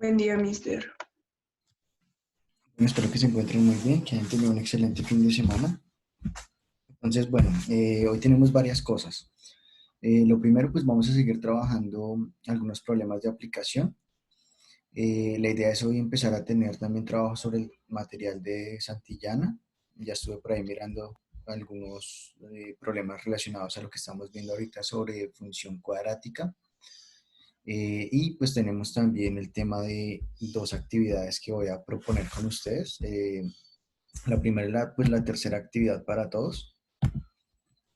Buen día, mister. Bueno, espero que se encuentren muy bien, que hayan tenido un excelente fin de semana. Entonces, bueno, hoy tenemos varias cosas. Lo primero, pues vamos a seguir trabajando algunos problemas de aplicación. La idea es hoy empezar a tener también trabajo sobre el material de Santillana. Ya estuve por ahí mirando algunos problemas relacionados a lo que estamos viendo ahorita sobre función cuadrática. Y pues tenemos también el tema de dos actividades que voy a proponer con ustedes. La primera es pues, la tercera actividad para todos.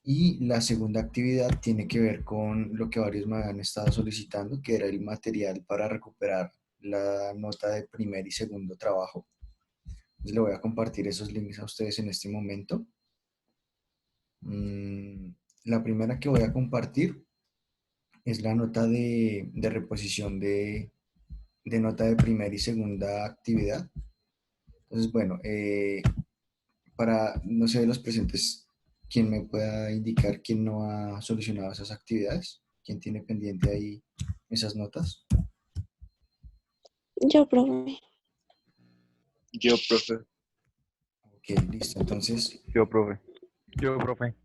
Y la segunda actividad tiene que ver con lo que varios me han estado solicitando, que era el material para recuperar la nota de primer y segundo trabajo. Entonces le voy a compartir esos links a ustedes en este momento. La primera que voy a compartir es la nota de reposición de nota de primera y segunda actividad. Entonces, bueno, para, no sé, de los presentes, quién me pueda indicar quién no ha solucionado esas actividades, quién tiene pendiente ahí esas notas. Yo, profe. Yo, profe. Ok, listo. Entonces, Yo, profe. Yo, profe.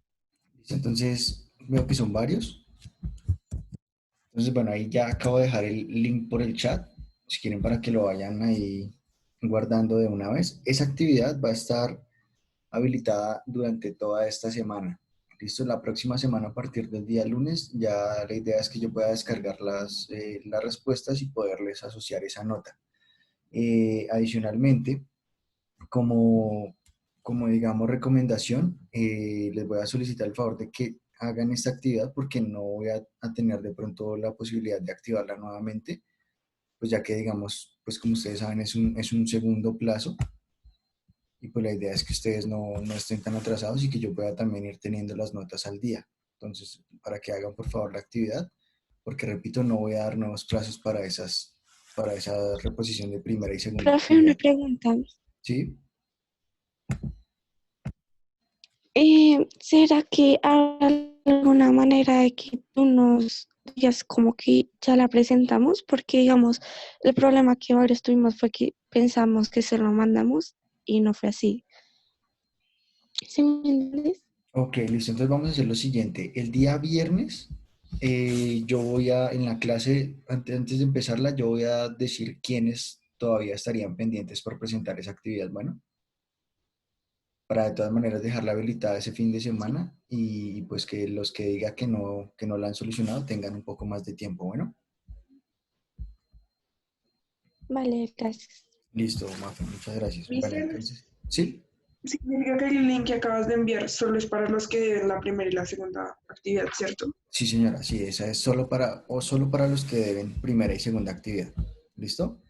veo que son varios. Entonces, bueno, ahí ya acabo de dejar el link por el chat, si quieren para que lo vayan ahí guardando de una vez. Esa actividad va a estar habilitada durante toda esta semana. Listo, la próxima semana a partir del día lunes, ya la idea es que yo pueda descargar las respuestas y poderles asociar esa nota. Adicionalmente, como, como digamos recomendación, les voy a solicitar el favor de que hagan esta actividad porque no voy a tener de pronto la posibilidad de activarla nuevamente, pues ya que digamos, pues como ustedes saben, es un segundo plazo y pues la idea es que ustedes no estén tan atrasados y que yo pueda también ir teniendo las notas al día. Entonces, para que hagan por favor la actividad, porque repito, no voy a dar nuevos plazos para esa reposición de primera y segunda Profe, una actividad. pregunta. ¿Sí? ¿Será que hay alguna manera de que tú nos digas como que ya la presentamos? Porque, digamos, el problema que varios tuvimos fue que pensamos que se lo mandamos y no fue así. ¿Sí me entiendes? Ok, listo. Entonces vamos a hacer lo siguiente. El día viernes, yo voy a, en la clase, antes de empezarla, yo voy a decir quiénes todavía estarían pendientes por presentar esa actividad. Bueno, para de todas maneras dejarla habilitada ese fin de semana y pues que los que diga que no la han solucionado tengan un poco más de tiempo. Bueno, Vale, gracias. listo, Mafe, muchas gracias. Bueno, Mister, entonces, ¿sí? significa que el link que acabas de enviar solo es para los que deben la primera y la segunda actividad, ¿cierto? Sí, señora, sí, esa es solo solo para los que deben primera y segunda actividad. ¿Listo?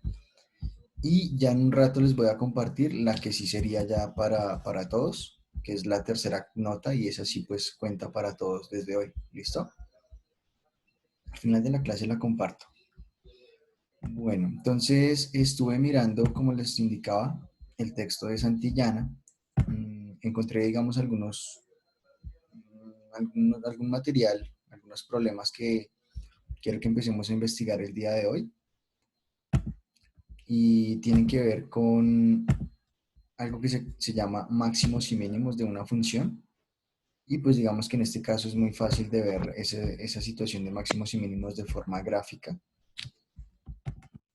Y ya en un rato les voy a compartir la que sí sería ya para todos, que es la tercera nota y esa sí pues cuenta para todos desde hoy. ¿Listo? Al final de la clase la comparto. Bueno, entonces estuve mirando, como les indicaba, el texto de Santillana. Encontré, digamos, algún material, algunos problemas que quiero que empecemos a investigar el día de hoy y tienen que ver con algo que se llama máximos y mínimos de una función. Y pues digamos que en este caso es muy fácil de ver esa situación de máximos y mínimos de forma gráfica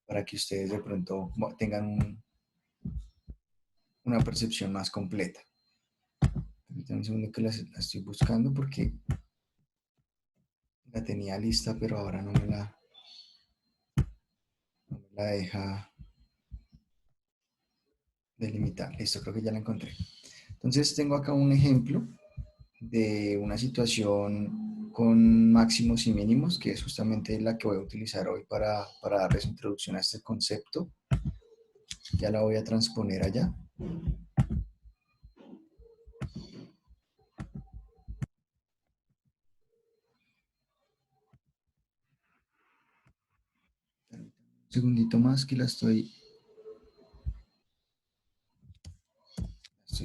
para que ustedes de pronto tengan una percepción más completa. Permítanme un segundo que la estoy buscando porque la tenía lista, pero ahora no me la deja delimitar. Listo, creo que ya la encontré. Entonces tengo acá un ejemplo de una situación con máximos y mínimos, que es justamente la que voy a utilizar hoy para darles introducción a este concepto. Ya la voy a transponer allá. Un segundito más que estoy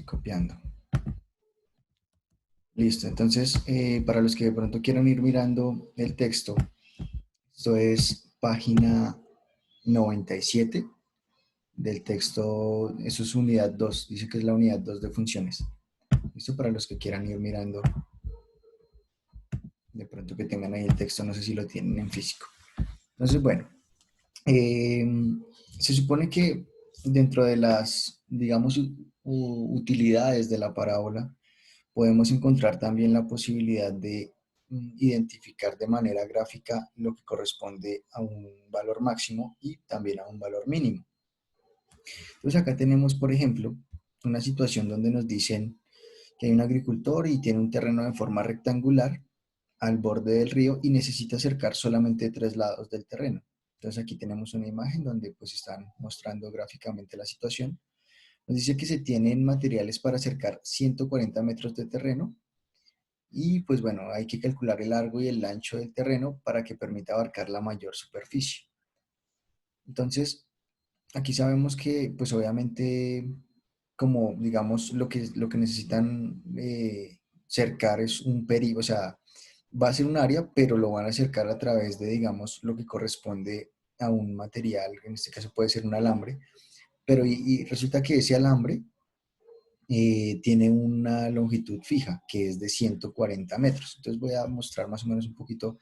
copiando. Listo, entonces para los que de pronto quieran ir mirando el texto, esto es página 97 del texto. Eso es unidad 2, dice que es la unidad 2 de funciones. Esto para los que quieran ir mirando, de pronto que tengan ahí el texto, no sé si lo tienen en físico. Entonces, bueno, se supone que dentro de las, digamos, utilidades de la parábola, podemos encontrar también la posibilidad de identificar de manera gráfica lo que corresponde a un valor máximo y también a un valor mínimo. Entonces acá tenemos, por ejemplo, una situación donde nos dicen que hay un agricultor y tiene un terreno de forma rectangular al borde del río y necesita acercar solamente 3 lados del terreno. Entonces aquí tenemos una imagen donde pues están mostrando gráficamente la situación. Nos dice que se tienen materiales para acercar 140 metros de terreno y pues bueno, hay que calcular el largo y el ancho del terreno para que permita abarcar la mayor superficie. Entonces, aquí sabemos que pues obviamente como digamos lo que necesitan cercar es un perímetro, o sea, va a ser un área, pero lo van a cercar a través de digamos lo que corresponde a un material, en este caso puede ser un alambre, pero y resulta que ese alambre tiene una longitud fija, que es de 140 metros. Entonces voy a mostrar más o menos un poquito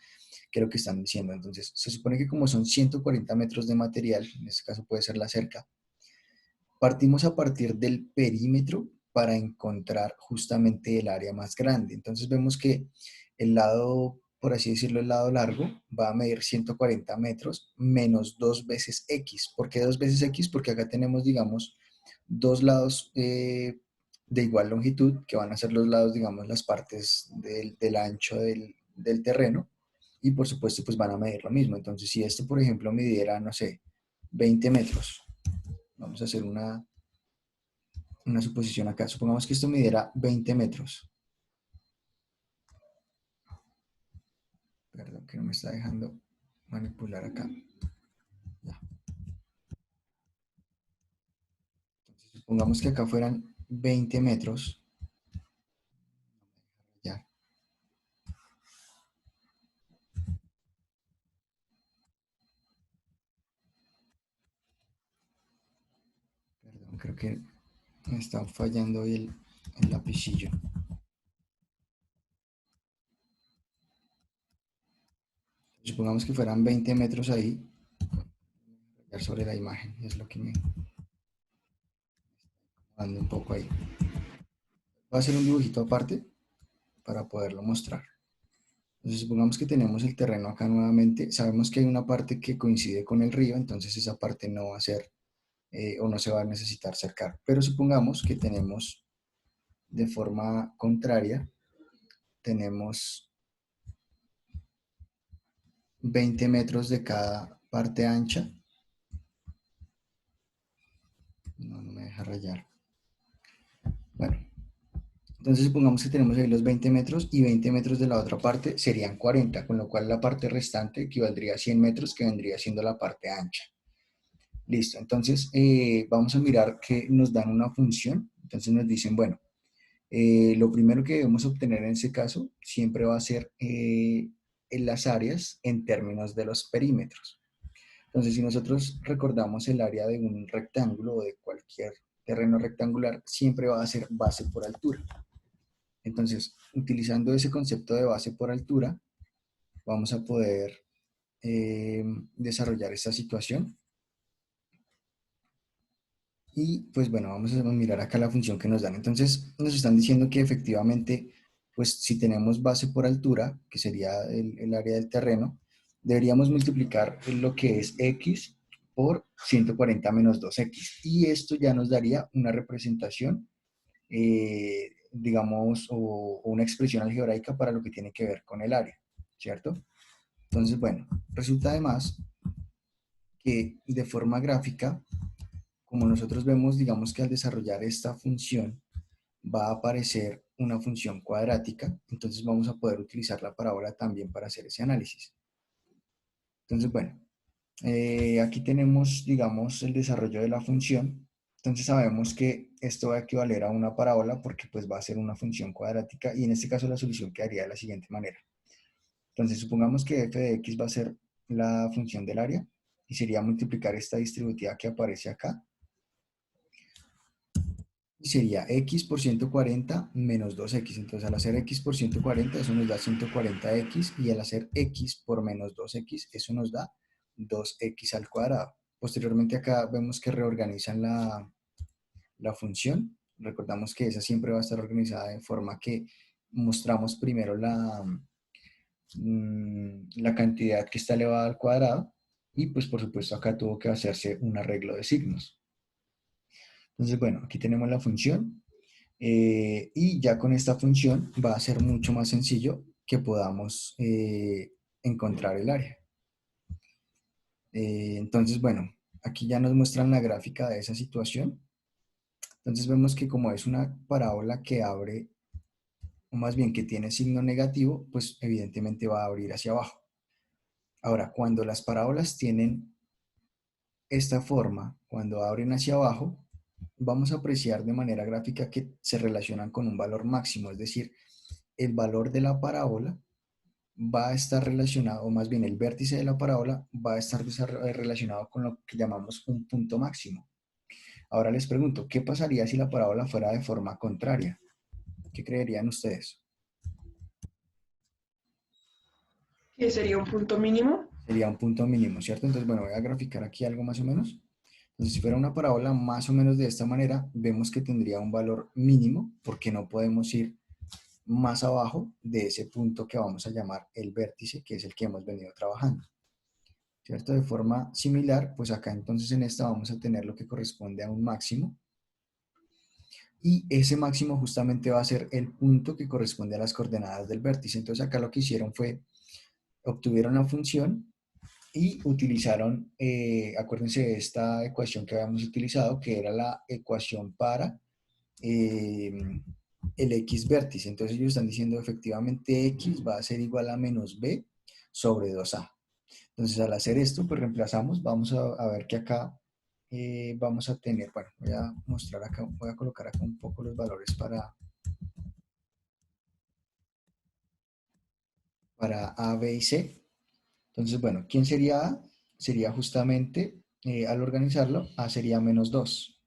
qué es lo que están diciendo. Entonces, se supone que como son 140 metros de material, en este caso puede ser la cerca, partimos a partir del perímetro para encontrar justamente el área más grande. Entonces vemos que el lado, por así decirlo, el lado largo va a medir 140 metros menos 2 veces X. ¿Por qué 2 veces X? Porque acá tenemos, digamos, dos lados de igual longitud, que van a ser los lados, digamos, las partes del ancho del terreno. Y por supuesto, pues van a medir lo mismo. Entonces, si esto, por ejemplo, midiera, no sé, 20 metros, vamos a hacer una suposición acá. Supongamos que esto midiera 20 metros. Perdón, que no me está dejando manipular acá. Ya. Entonces, supongamos que acá fueran 20 metros. Ya. Perdón, creo que me está fallando hoy el lapicillo. Supongamos que fueran 20 metros ahí, sobre la imagen, es lo que me anda un poco ahí. Voy a hacer un dibujito aparte para poderlo mostrar. Entonces, supongamos que tenemos el terreno acá nuevamente, sabemos que hay una parte que coincide con el río, entonces esa parte no va a ser, o no se va a necesitar cercar. Pero supongamos que tenemos de forma contraria, tenemos 20 metros de cada parte ancha. No me deja rayar. Bueno, entonces supongamos que tenemos ahí los 20 metros y 20 metros de la otra parte serían 40, con lo cual la parte restante equivaldría a 100 metros, que vendría siendo la parte ancha. Listo, entonces vamos a mirar que nos dan una función. Entonces nos dicen, bueno, lo primero que debemos obtener en ese caso siempre va a ser en las áreas en términos de los perímetros. Entonces, si nosotros recordamos el área de un rectángulo o de cualquier terreno rectangular, siempre va a ser base por altura. Entonces, utilizando ese concepto de base por altura, vamos a poder desarrollar esta situación. Y pues bueno, vamos a mirar acá la función que nos dan. Entonces, nos están diciendo que efectivamente, pues si tenemos base por altura, que sería el área del terreno, deberíamos multiplicar lo que es x por 140 menos 2x. Y esto ya nos daría una representación, digamos, o una expresión algebraica para lo que tiene que ver con el área, ¿cierto? Entonces, bueno, resulta además que de forma gráfica, como nosotros vemos, digamos que al desarrollar esta función va a aparecer una función cuadrática, entonces vamos a poder utilizar la parábola también para hacer ese análisis. Entonces, bueno, aquí tenemos, digamos, el desarrollo de la función. Entonces sabemos que esto va a equivaler a una parábola porque pues va a ser una función cuadrática y en este caso la solución quedaría de la siguiente manera. Entonces supongamos que f de x va a ser la función del área. y sería multiplicar esta distributiva que aparece acá. Y sería x por 140 menos 2x. Entonces, al hacer x por 140, eso nos da 140x, y al hacer x por menos 2x, eso nos da 2x al cuadrado. Posteriormente acá vemos que reorganizan la función. Recordamos que esa siempre va a estar organizada de forma que mostramos primero la cantidad que está elevada al cuadrado, y pues por supuesto acá tuvo que hacerse un arreglo de signos. Entonces, bueno, aquí tenemos la función, y ya con esta función va a ser mucho más sencillo que podamos encontrar el área. Entonces, bueno, aquí ya nos muestran la gráfica de esa situación. Entonces vemos que como es una parábola que abre, o más bien que tiene signo negativo, pues evidentemente va a abrir hacia abajo. Ahora, cuando las parábolas tienen esta forma, cuando abren hacia abajo, vamos a apreciar de manera gráfica que se relacionan con un valor máximo, es decir, el valor de la parábola va a estar relacionado, o más bien el vértice de la parábola va a estar relacionado con lo que llamamos un punto máximo. Ahora les pregunto, ¿qué pasaría si la parábola fuera de forma contraria? ¿Qué creerían ustedes? ¿Qué sería un punto mínimo? Sería un punto mínimo, ¿cierto? Entonces, bueno, voy a graficar aquí algo más o menos. Entonces, si fuera una parábola más o menos de esta manera, vemos que tendría un valor mínimo, porque no podemos ir más abajo de ese punto que vamos a llamar el vértice, que es el que hemos venido trabajando, ¿cierto? De forma similar, pues acá entonces en esta vamos a tener lo que corresponde a un máximo, y ese máximo justamente va a ser el punto que corresponde a las coordenadas del vértice. Entonces acá lo que hicieron fue, obtuvieron la función y utilizaron, acuérdense de esta ecuación que habíamos utilizado, que era la ecuación para el x vértice. Entonces ellos están diciendo efectivamente x va a ser igual a menos b sobre 2a. Entonces al hacer esto, pues reemplazamos, vamos a ver que acá vamos a tener, bueno, voy a mostrar acá, voy a colocar acá un poco los valores para a, b y c. Entonces, bueno, ¿quién sería a? Sería justamente, al organizarlo, a sería menos 2.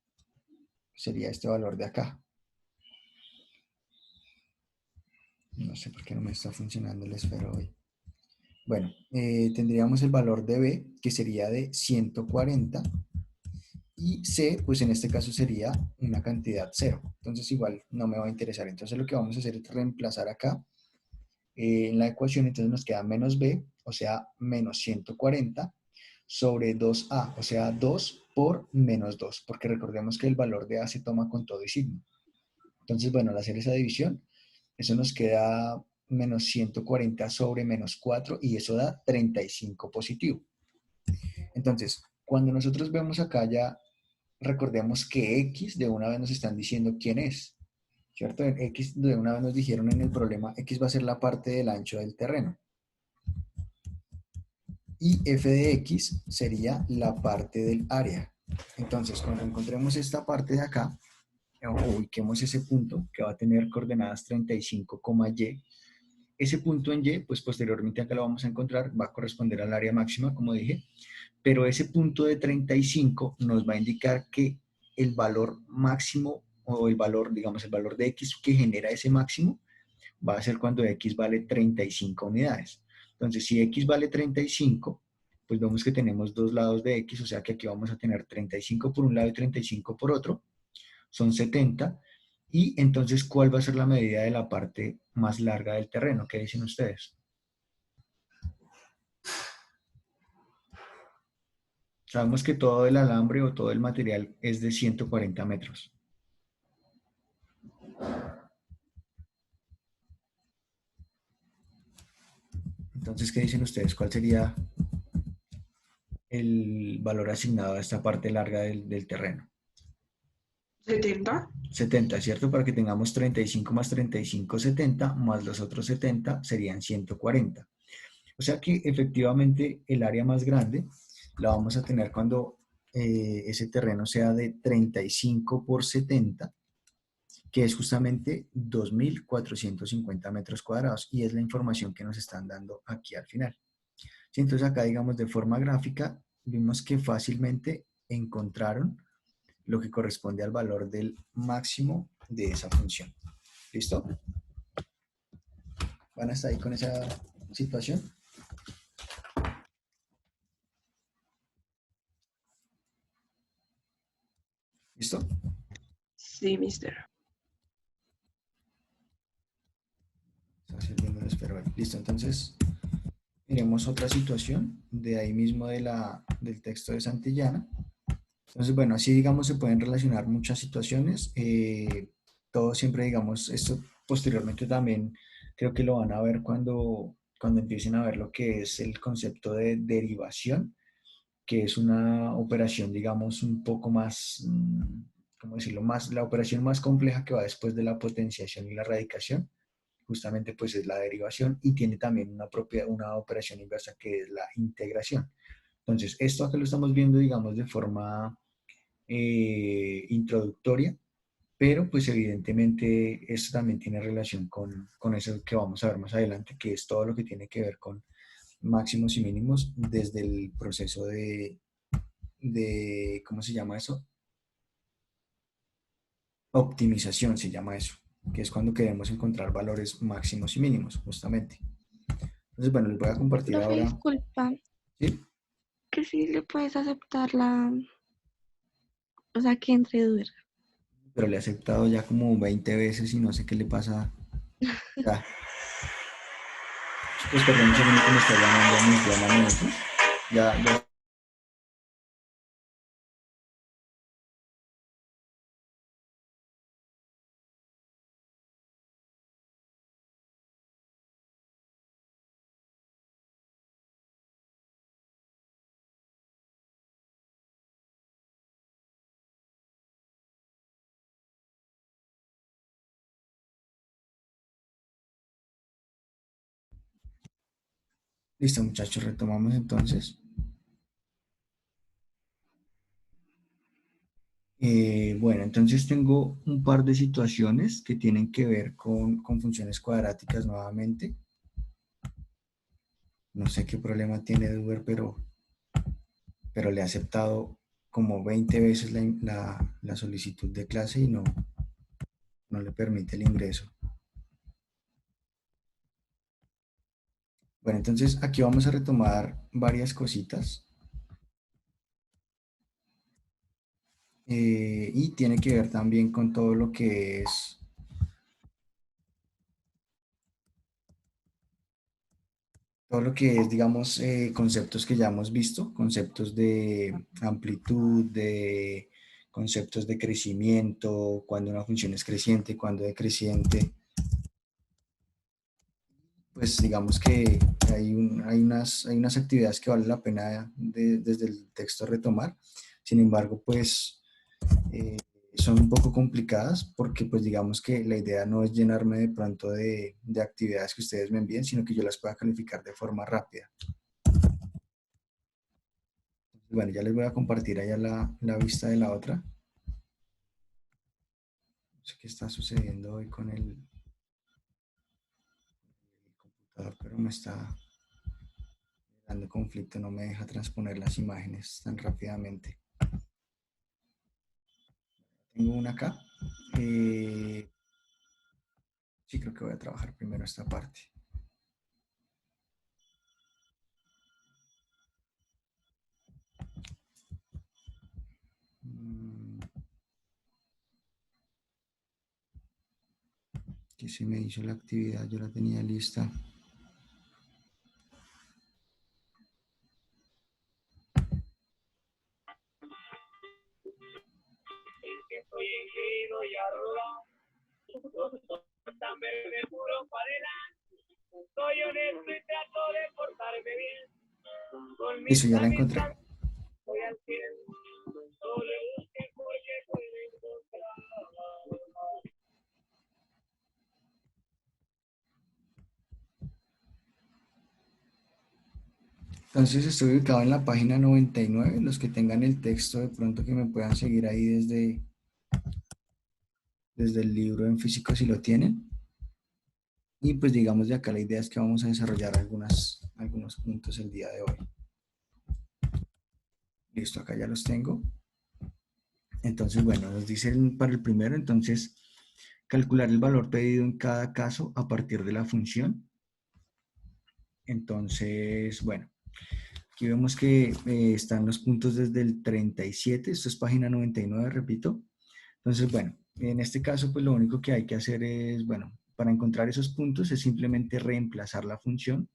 Sería este valor de acá. No sé por qué no me está funcionando el esfero hoy. Bueno, tendríamos el valor de b, que sería de 140, y c, pues en este caso sería una cantidad 0. Entonces igual no me va a interesar. Entonces lo que vamos a hacer es reemplazar acá en la ecuación. Entonces nos queda menos b, o sea, menos 140 sobre 2a, o sea, 2 por menos 2, porque recordemos que el valor de a se toma con todo y signo. Entonces, bueno, al hacer esa división, eso nos queda menos 140 sobre menos 4, y eso da 35 positivo. Entonces, cuando nosotros vemos acá ya, recordemos que x de una vez nos están diciendo quién es, ¿cierto? En x de una vez nos dijeron en el problema, x va a ser la parte del ancho del terreno. Y f de x sería la parte del área. Entonces, cuando encontremos esta parte de acá, o ubiquemos ese punto que va a tener coordenadas 35, y, ese punto en y, pues posteriormente acá lo vamos a encontrar, va a corresponder al área máxima, como dije, pero ese punto de 35 nos va a indicar que el valor máximo, o el valor, digamos, el valor de x que genera ese máximo, va a ser cuando x vale 35 unidades. Entonces, si x vale 35, pues vemos que tenemos dos lados de x, o sea que aquí vamos a tener 35 por un lado y 35 por otro, son 70, y entonces, ¿cuál va a ser la medida de la parte más larga del terreno? ¿Qué dicen ustedes? Sabemos que todo el alambre o todo el material es de 140 metros. Entonces, ¿qué dicen ustedes? ¿Cuál sería el valor asignado a esta parte larga del terreno? 70. 70, ¿cierto? Para que tengamos 35 más 35, 70, más los otros 70 serían 140. O sea que efectivamente el área más grande la vamos a tener cuando ese terreno sea de 35 por 70, que es justamente 2.450 metros cuadrados, y es la información que nos están dando aquí al final. ¿Sí? Entonces acá, digamos, de forma gráfica, vimos que fácilmente encontraron lo que corresponde al valor del máximo de esa función. ¿Listo? ¿Van hasta ahí con esa situación? ¿Listo? Sí, mister. Está sirviendo el espero. Listo, entonces miremos otra situación de ahí mismo del texto de Santillana. Entonces, bueno, así digamos se pueden relacionar muchas situaciones. Todo siempre, digamos, esto posteriormente también creo que lo van a ver cuando empiecen a ver lo que es el concepto de derivación, que es una operación, digamos, un poco más, ¿cómo decirlo? La operación más compleja que va después de la potenciación y la radicación. Justamente pues es la derivación y tiene también una operación inversa que es la integración. Entonces, esto acá lo estamos viendo, digamos, de forma introductoria, pero pues evidentemente esto también tiene relación con eso que vamos a ver más adelante, que es todo lo que tiene que ver con máximos y mínimos desde el proceso de ¿cómo se llama eso? Optimización se llama eso, que es cuando queremos encontrar valores máximos y mínimos, justamente. Entonces, bueno, les voy a compartir Profe, ahora. disculpa, ¿Sí? que si le puedes aceptar o sea, que entre duda. Pero le he aceptado ya como 20 veces y no sé qué le pasa. Ya. Chicos, perdón un segundo que me está llamando mi plana minutos. Ya. Listo, muchachos, retomamos entonces. Bueno, entonces tengo un par de situaciones que tienen que ver con funciones cuadráticas nuevamente. No sé qué problema tiene Uber, pero le he aceptado como 20 veces la solicitud de clase y no le permite el ingreso. Bueno, entonces aquí vamos a retomar varias cositas y tiene que ver también con todo lo que es digamos, conceptos que ya hemos visto, conceptos de amplitud, de conceptos de crecimiento, cuando una función es creciente, cuando es decreciente. Pues digamos que hay unas actividades que vale la pena desde el texto retomar. Sin embargo, pues son un poco complicadas porque pues digamos que la idea no es llenarme de pronto de actividades que ustedes me envíen, sino que yo las pueda calificar de forma rápida. Bueno, ya les voy a compartir allá la vista de la otra. No sé qué está sucediendo hoy con el computador, pero me está dando conflicto, no me deja transponer las imágenes tan rápidamente. Tengo una acá. Sí, creo que voy a trabajar primero esta parte. Que se me hizo la actividad, yo la tenía lista. Eso ya la encontré. Entonces estoy ubicado en la página 99. Los que tengan el texto de pronto que me puedan seguir ahí desde el libro en físico si lo tienen. Y pues digamos de acá la idea es que vamos a desarrollar algunos puntos el día de hoy. Listo, acá ya los tengo. Entonces, bueno, nos dice para el primero, entonces, calcular el valor pedido en cada caso a partir de la función. Entonces, bueno, aquí vemos que están los puntos desde el 37, esto es página 99, repito. Entonces, bueno, en este caso, pues lo único que hay que hacer es, bueno, para encontrar esos puntos es simplemente reemplazar la función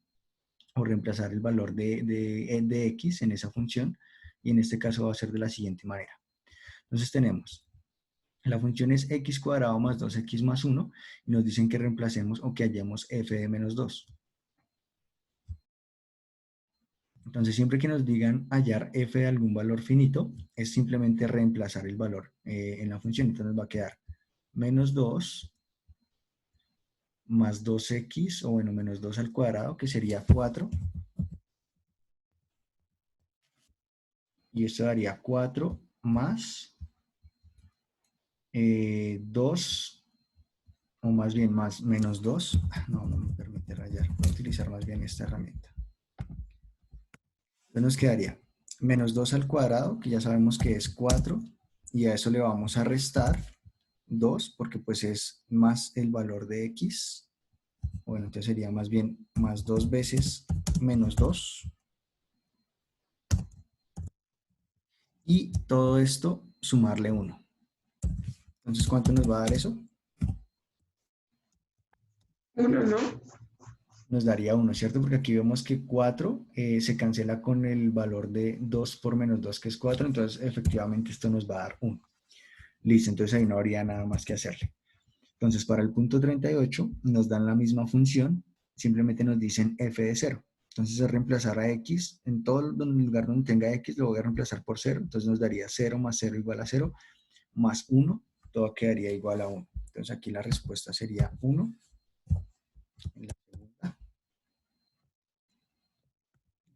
o reemplazar el valor de x en esa función, y en este caso va a ser de la siguiente manera. Entonces tenemos, la función es x cuadrado más 2x más 1, y nos dicen que reemplacemos o que hallemos f de menos 2. Entonces siempre que nos digan hallar f de algún valor finito, es simplemente reemplazar el valor en la función. Entonces nos va a quedar menos 2 más 2x, o bueno, menos 2 al cuadrado, que sería 4. Y esto daría 4 más 2, o más bien más menos 2. No me permite rayar. Voy a utilizar más bien esta herramienta. Entonces nos quedaría menos 2 al cuadrado, que ya sabemos que es 4. Y a eso le vamos a restar 2, porque pues es más el valor de x. Bueno, entonces sería más bien más 2 veces menos 2. Y todo esto sumarle 1. Entonces, ¿cuánto nos va a dar eso? 1, ¿no? Nos daría 1, ¿cierto? Porque aquí vemos que 4 se cancela con el valor de 2 por menos 2, que es 4. Entonces, efectivamente, esto nos va a dar 1. Listo, entonces ahí no habría nada más que hacerle. Entonces, para el punto 38 nos dan la misma función, simplemente nos dicen f de 0. Entonces, es reemplazar a x, en todo lugar donde tenga x lo voy a reemplazar por 0. Entonces, nos daría 0 más 0 igual a 0, más 1, todo quedaría igual a 1. Entonces, aquí la respuesta sería 1. En la segunda.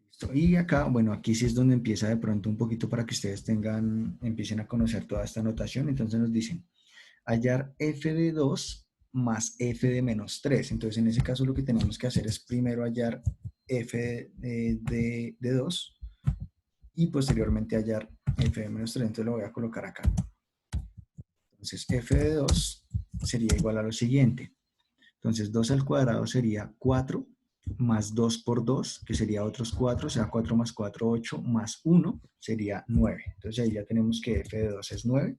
Listo. Y acá, bueno, aquí sí es donde empieza de pronto un poquito para que ustedes empiecen a conocer toda esta notación. Entonces nos dicen, hallar f de 2 más f de menos 3. Entonces en ese caso lo que tenemos que hacer es primero hallar f de 2 y posteriormente hallar f de menos 3. Entonces lo voy a colocar acá. Entonces f de 2 sería igual a lo siguiente. Entonces 2 al cuadrado sería 4, más 2 por 2, que sería otros 4, o sea 4 más 4, 8, más 1 sería 9. Entonces ahí ya tenemos que f de 2 es 9.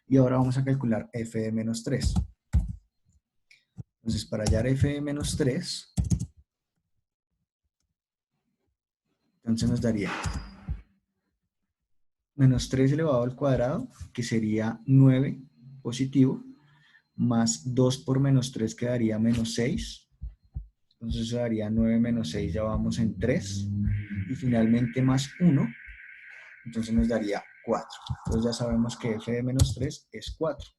Y ahora vamos a calcular f de menos 3. Entonces para hallar f de menos 3, entonces nos daría menos 3 elevado al cuadrado, que sería 9 positivo, más 2 por menos 3 quedaría menos 6. Entonces eso daría 9 menos 6, ya vamos en 3. Y finalmente más 1, entonces nos daría 4. Entonces ya sabemos que f de menos 3 es 4.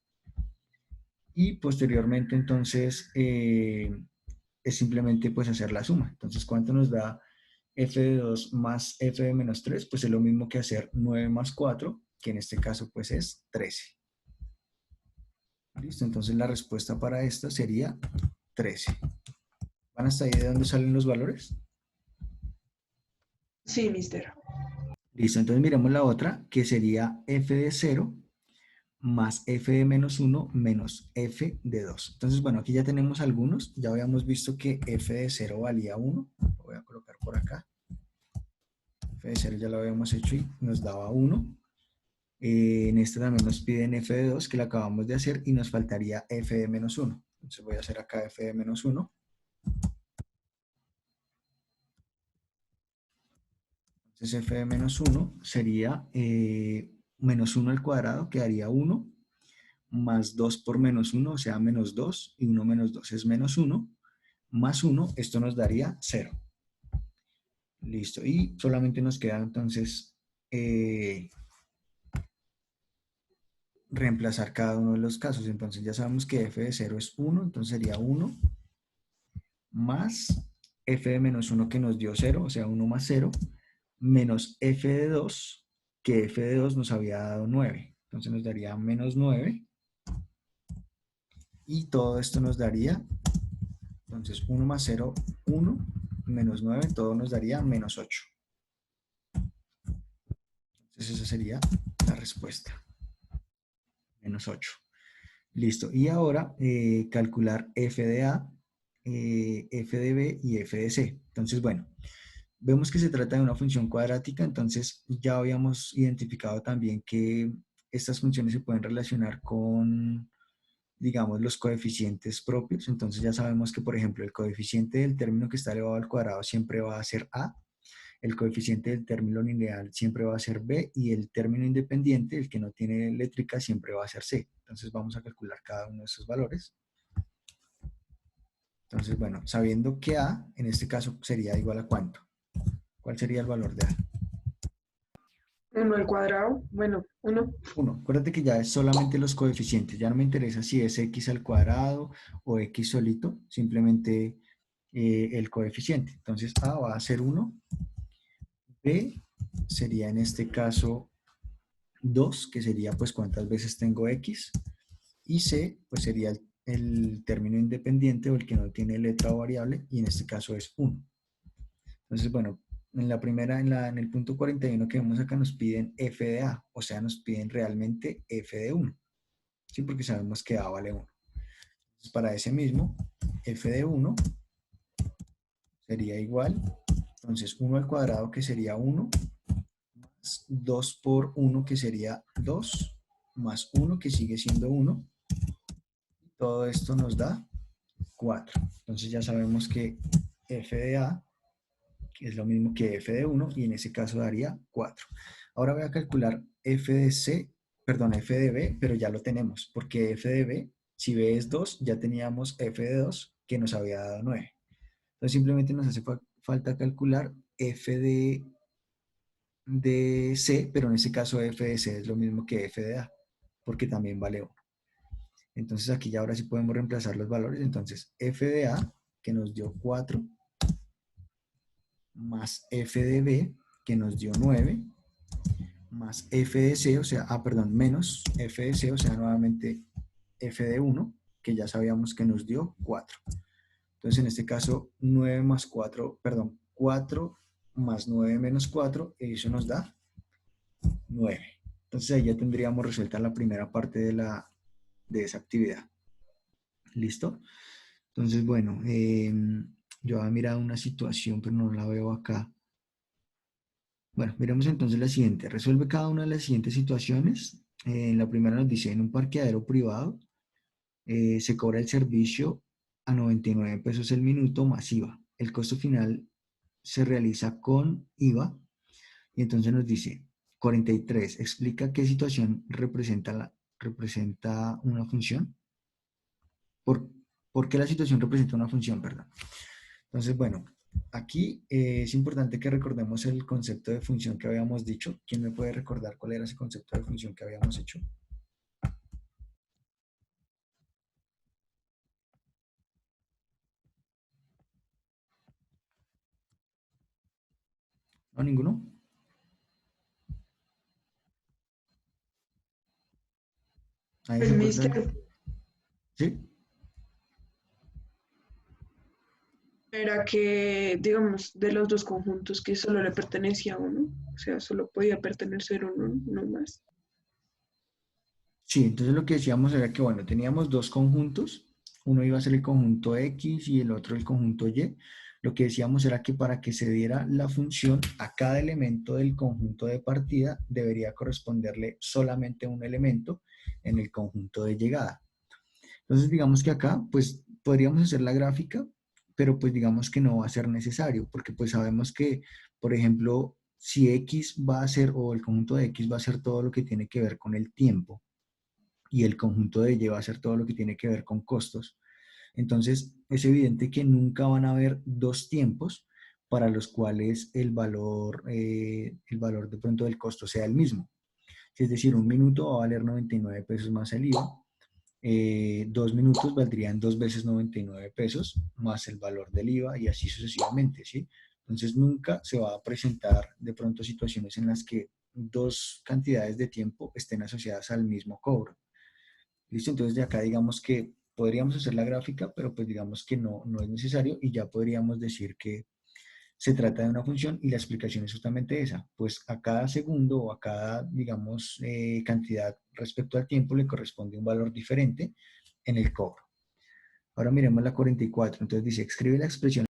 Y posteriormente entonces es simplemente pues hacer la suma. Entonces, ¿cuánto nos da f de 2 más f de menos 3? Pues es lo mismo que hacer 9 más 4, que en este caso pues es 13. ¿Listo? Entonces la respuesta para esta sería 13. ¿Van hasta ahí de dónde salen los valores? Sí, mister. Listo, entonces miremos la otra, que sería f de 0 más f de menos 1 menos f de 2. Entonces, bueno, aquí ya tenemos algunos. Ya habíamos visto que f de 0 valía 1. Lo voy a colocar por acá. F de 0 ya lo habíamos hecho y nos daba 1. En este también nos piden f de 2, que lo acabamos de hacer, y nos faltaría f de menos 1. Entonces voy a hacer acá f de menos 1. Entonces f de menos 1 sería menos 1 al cuadrado, quedaría 1, más 2 por menos 1, o sea, menos 2, y 1 menos 2 es menos 1, más 1, esto nos daría 0. Listo, y solamente nos queda entonces reemplazar cada uno de los casos. Entonces ya sabemos que f de 0 es 1, entonces sería 1 más f de menos 1 que nos dio 0, o sea 1 más 0, menos f de 2, que f de 2 nos había dado 9. Entonces nos daría menos 9. Y todo esto nos daría, entonces 1 más 0, 1, menos 9, todo nos daría menos 8. Entonces esa sería la respuesta. Menos 8. Listo. Y ahora calcular f de A, f de B y f de C. Entonces, bueno, vemos que se trata de una función cuadrática, entonces ya habíamos identificado también que estas funciones se pueden relacionar con, digamos, los coeficientes propios. Entonces ya sabemos que, por ejemplo, el coeficiente del término que está elevado al cuadrado siempre va a ser A, el coeficiente del término lineal siempre va a ser B y el término independiente, el que no tiene eléctrica, siempre va a ser C. Entonces vamos a calcular cada uno de esos valores. Entonces, bueno, sabiendo que A, en este caso, sería igual a ¿cuánto? ¿Cuál sería el valor de A? 1 al cuadrado, bueno, 1. 1. Acuérdate que ya es solamente los coeficientes. Ya no me interesa si es x al cuadrado o x solito, simplemente el coeficiente. Entonces A va a ser 1. B sería en este caso 2, que sería pues cuántas veces tengo x. Y C pues sería el término independiente o el que no tiene letra o variable, y en este caso es 1. Entonces, bueno, en la primera, en el punto 41 que vemos acá nos piden f de A, o sea, nos piden realmente f de 1, ¿sí? Porque sabemos que A vale 1. Entonces, para ese mismo, f de 1 sería igual, entonces 1 al cuadrado que sería 1, más 2 por 1 que sería 2, más 1 que sigue siendo 1, todo esto nos da 4. Entonces ya sabemos que f de A es lo mismo que f de 1 y en ese caso daría 4. Ahora voy a calcular f de C, perdón, f de B, pero ya lo tenemos, porque f de B, si B es 2, ya teníamos f de 2 que nos había dado 9. Entonces simplemente nos hace falta calcular f de C, pero en este caso f de C es lo mismo que f de A, porque también vale 1. Entonces aquí ya ahora sí podemos reemplazar los valores. Entonces f de A, que nos dio 4, más f de B, que nos dio 9, más f de C, o sea, perdón, menos f de C, o sea, nuevamente f de 1, que ya sabíamos que nos dio 4. Entonces, en este caso, 9 más 4, perdón, 4 más 9 menos 4, y eso nos da 9. Entonces, ahí ya tendríamos resuelta la primera parte de esa actividad. ¿Listo? Entonces, bueno, yo había mirado una situación, pero no la veo acá. Bueno, miremos entonces la siguiente. Resuelve cada una de las siguientes situaciones. La primera nos dice, en un parqueadero privado se cobra el servicio a 99 pesos el minuto más IVA. El costo final se realiza con IVA y entonces nos dice 43. Explica qué situación representa una función. ¿Por qué la situación representa una función? Perdón. Entonces, bueno, aquí es importante que recordemos el concepto de función que habíamos dicho. ¿Quién me puede recordar cuál era ese concepto de función que habíamos hecho? ¿No, ninguno? ¿Nadie se Pues acuerda? mister, ¿Sí? era que, digamos, de los dos conjuntos que solo le pertenecía a uno, o sea, solo podía pertenecer uno, no más. Sí, entonces lo que decíamos era que, bueno, teníamos dos conjuntos, uno iba a ser el conjunto X y el otro el conjunto Y. Lo que decíamos era que para que se diera la función, a cada elemento del conjunto de partida debería corresponderle solamente un elemento en el conjunto de llegada. Entonces, digamos que acá, pues, podríamos hacer la gráfica, pero pues digamos que no va a ser necesario, porque pues sabemos que, por ejemplo, si X va a ser, o el conjunto de X va a ser todo lo que tiene que ver con el tiempo, y el conjunto de Y va a ser todo lo que tiene que ver con costos. Entonces, es evidente que nunca van a haber dos tiempos para los cuales el valor de pronto del costo sea el mismo. Es decir, un minuto va a valer 99 pesos más el IVA, 2 minutos valdrían 2 veces 99 pesos más el valor del IVA y así sucesivamente, ¿sí? Entonces nunca se va a presentar de pronto situaciones en las que dos cantidades de tiempo estén asociadas al mismo cobro. ¿Listo? Entonces de acá digamos que podríamos hacer la gráfica, pero pues digamos que no es necesario y ya podríamos decir que se trata de una función y la explicación es justamente esa, pues a cada segundo o a cada, digamos, cantidad respecto al tiempo le corresponde un valor diferente en el cobro. Ahora miremos la 44, entonces dice, escribe la expresión